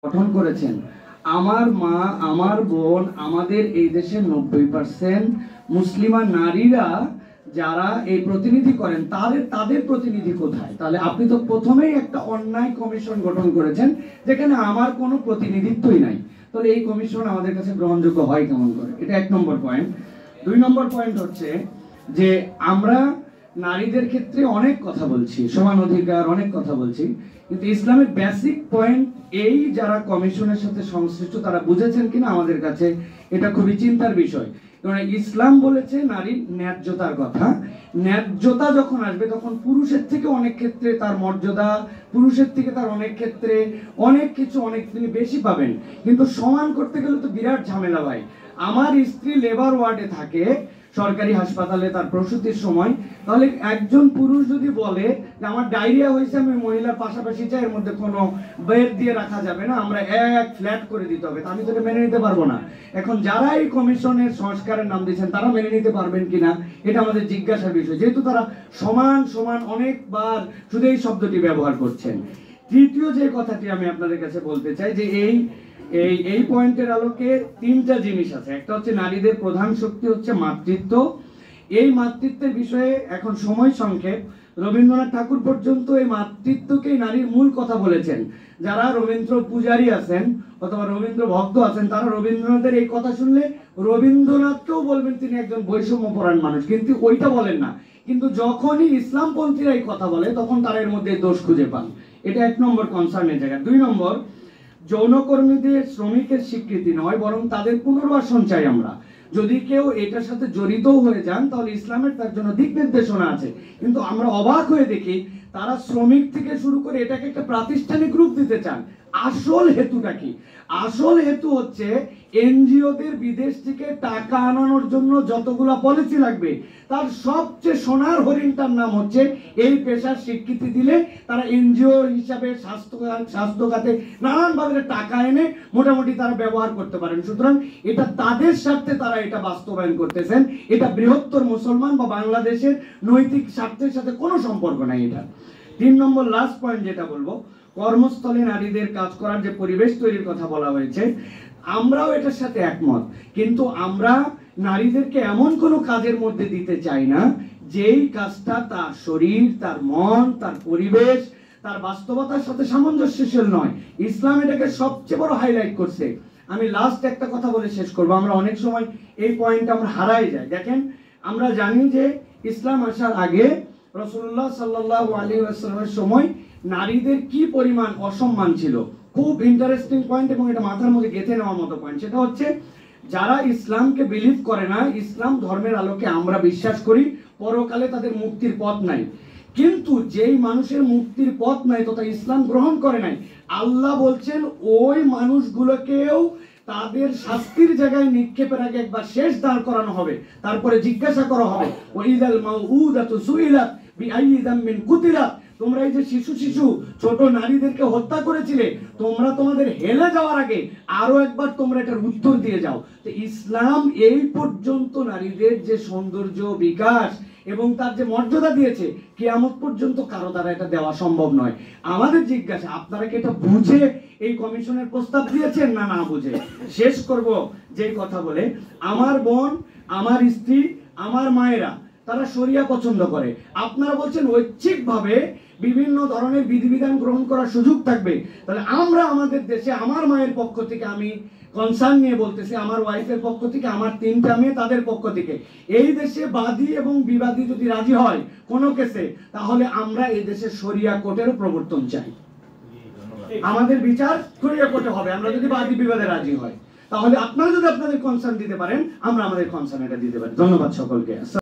গঠন করেছেন। আমার মা, আমার বোন, আমাদের এই দেশের 90% মুসলিমা নারীরা যারা এই প্রতিনিধি করেন তাদের প্রতিনিধি কোথায়? তাহলে আপনি তো প্রথমেই একটা অন্যায় কমিশন গঠন করেছেন যেখানে আমার কোনো প্রতিনিধিত্বই নাই। তাহলে এই কমিশন আমাদের কাছে গ্রহণযোগ্য হয় কেমন করে? এটা 1 নম্বর পয়েন্ট। 2 নম্বর পয়েন্ট হচ্ছে যে আমরা নারীদের ক্ষেত্রে অনেক কথা বলছি, সমান অধিকার অনেক কথা বলছি, কিন্তু ইসলামের বেসিক পয়েন্ট এই যারা কমিশনের সাথে সংশ্লিষ্ট তারা বুঝেছেন কিনা আমাদের কাছে এটা খুবই চিন্তার বিষয়। কারণ ইসলাম বলেছে নারীর ন্যায্যতার কথা। ন্যায্যতা যখন আসবে তখন পুরুষের থেকে অনেক ক্ষেত্রে তার মর্যাদা, পুরুষের থেকে তার অনেক ক্ষেত্রে অনেক কিছু অনেক তিনি বেশি পাবেন। কিন্তু সমান করতে গেলে তো বিরাট ঝামেলা ভাই। আমার স্ত্রী লেবার ওয়ার্ডে থাকে সরকারি হাসপাতালে তার প্রসূতির সময়, তাহলে একজন পুরুষ যদি বলে যে আমার ডায়রিয়া হয়েছে, আমি মহিলার পাশাপাশি চাই, এর মধ্যে কোনো বেড দিয়ে রাখা যাবে না, আমরা এক ফ্ল্যাট করে দিতে হবে, আমি তো এটা মেনে নিতে পারবো না। এখন যারা এই কমিশনের সংস্কারের নাম দিয়েছেন তারা মেনে নিতে পারবেন কিনা এটা আমাদের জিজ্ঞাসার বিষয়, যেহেতু তারা সমান সমান অনেকবার শুধু এই শব্দটি ব্যবহার করছেন। তৃতীয় যে কথাটি আমি আপনাদের কাছে বলতে চাই যে এই পয়েন্টের আলোকে 3টা জিনিস আছে। একটা হচ্ছে নারীদের প্রধান শক্তি হচ্ছে মাতৃত্ব। এই মাতৃত্বের বিষয়ে এখন সময় সংক্ষেপ, রবীন্দ্রনাথ ঠাকুর পর্যন্ত এই মাতৃত্বকেই নারীর মূল কথা বলেছেন। যারা রবীন্দ্র পূজারী আছেন অথবা রবীন্দ্র ভক্ত আছেন তারা রবীন্দ্রনাথের এই কথা শুনলে রবীন্দ্রনাথকেও বলবেন তিনি একজন বৈষম্যপরায়ণ মানুষ, কিন্তু ওইটা বলেন না। কিন্তু যখনই ইসলামপন্থীরা এই কথা বলে তখন তারা এর মধ্যে দোষ খুঁজে পান। এটা 1 নম্বর কনসার্নের জায়গা। 2 নম্বর, যৌনকর্মীদের শ্রমিকের স্বীকৃতি নয় বরং তাদের পুনর্বাসন চাই আমরা। যদি কেউ এটার সাথে জড়িত হয়ে যান তাহলে ইসলামের তার জন্য দিক নির্দেশনা আছে, কিন্তু আমরা অবাক হয়ে দেখি তারা শ্রমিক থেকে শুরু করে এটাকে একটা প্রাতিষ্ঠানিক রূপ দিতে চান। আসল হেতুটা কি? আসল হেতু হচ্ছে এনজিওদের বিদেশ থেকে টাকা আনানোর জন্য যতগুলো পলিসি লাগবে তার সবচেয়ে সোনার হরিণটার নাম হচ্ছে এই পেশার স্বীকৃতি দিলে তারা এনজিও হিসাবে স্বাস্থ্য খাতে নানানভাবে টাকা এনে মোটামুটি তারা ব্যবহার করতে পারেন। সুতরাং এটা তাদের স্বার্থে তারা এটা বাস্তবায়ন করতেছেন, এটা বৃহত্তর মুসলমান বা বাংলাদেশের নৈতিক স্বার্থের সাথে কোনো সম্পর্ক নাই এটা। 3 নম্বর লাস্ট পয়েন্ট যেটা বলবো, কর্মস্থলে নারীদের কাজ করার যে পরিবেশ তৈরির কথা বলা হয়েছে আমরাও এটার সাথে একমত, কিন্তু আমরা নারীদেরকে এমন কোনো কাজের মধ্যে দিতে চাই না যেই কাজটা তার শরীর, তার মন, তার পরিবেশ, তার বাস্তবতার সাথে সামঞ্জস্যশীল নয়। ইসলাম এটাকে সবচেয়ে বড় হাইলাইট করছে। আমি লাস্ট একটা কথা বলে শেষ করবো, আমরা অনেক সময় এই পয়েন্ট আমরা হারাই যাই। দেখেন, আমরা জানি যে ইসলাম আসার আগে রাসূলুল্লাহ সাল্লাল্লাহু আলাইহি ওয়াসাল্লামের সময় নারীদের কি পরিমাণ অসম্মান ছিল। খুব ইন্টারেস্টিং পয়েন্ট এবং এটা মাথার মধ্যে গেঁথে নেওয়ার মতো পয়েন্ট। সেটা হচ্ছে যারা ইসলামকে বিলিভ করে না, ইসলাম ধর্মের আলোকে আমরা বিশ্বাস করি পরকালে তাদের মুক্তির পথ নাই, কিন্তু যেই মানুষের মুক্তির পথ নাই তথা ইসলাম গ্রহণ করে নাই, আল্লাহ বলছেন ওই মানুষগুলোকেও তাদের শাস্তির জায়গায় নিক্ষেপের আগে একবার শেষ দাঁড় করানো হবে, তারপরে জিজ্ঞাসা করা হবে ওয়াইদাল মাউউদাতু সুইলাত বিআইয়ি যামবিন কুতিলাত, তোমরা এই যে শিশু ছোট নারীদেরকে হত্যা করেছিলে তোমরা তোমাদের হেলে যাওয়ার আগে আরো একবার তোমরা এটার উত্তর দিয়ে যাও। তো ইসলাম এই পর্যন্ত নারীদের যে সৌন্দর্য বিকাশ এবং তার যে মর্যাদা দিয়েছে কিয়ামত পর্যন্ত কারো দ্বারা এটা দেওয়া সম্ভব নয়। আমাদের জিজ্ঞাসা, আপনারা কি এটা বুঝে এই কমিশনের প্রস্তাব দিয়েছেন না না বুঝে? শেষ করব যেই কথা বলে, আমার বোন, আমার স্ত্রী, আমার মায়েরা তারা শরিয়া পছন্দ করে। আপনারা বলছেন ঐচ্ছিকভাবে বিভিন্ন ধরনের বিধিবিধান গ্রহণ করার সুযোগ থাকবে। তাহলে আমরা আমাদের দেশে আমার মায়ের পক্ষ থেকে আমি কনসার্ন নিয়ে বলতেছি, আমার ওয়াইফের পক্ষ থেকে, আমার 3টা মেয়ে তাদের পক্ষ থেকে, এই দেশে বাদী এবং বিবাদী যদি রাজি হয় কোনো কেসে তাহলে আমরা এই দেশে শরিয়া কোর্টেরও প্রবর্তন চাই। আমাদের বিচার শরিয়া কোর্টে হবে আমরা যদি বাদী বিবাদে রাজি হয়। তাহলে আপনারা যদি আপনাদের কনসার্ন দিতে পারেন আমরা আমাদের কনসার্ন এটা দিতে পারি। ধন্যবাদ সকলকে।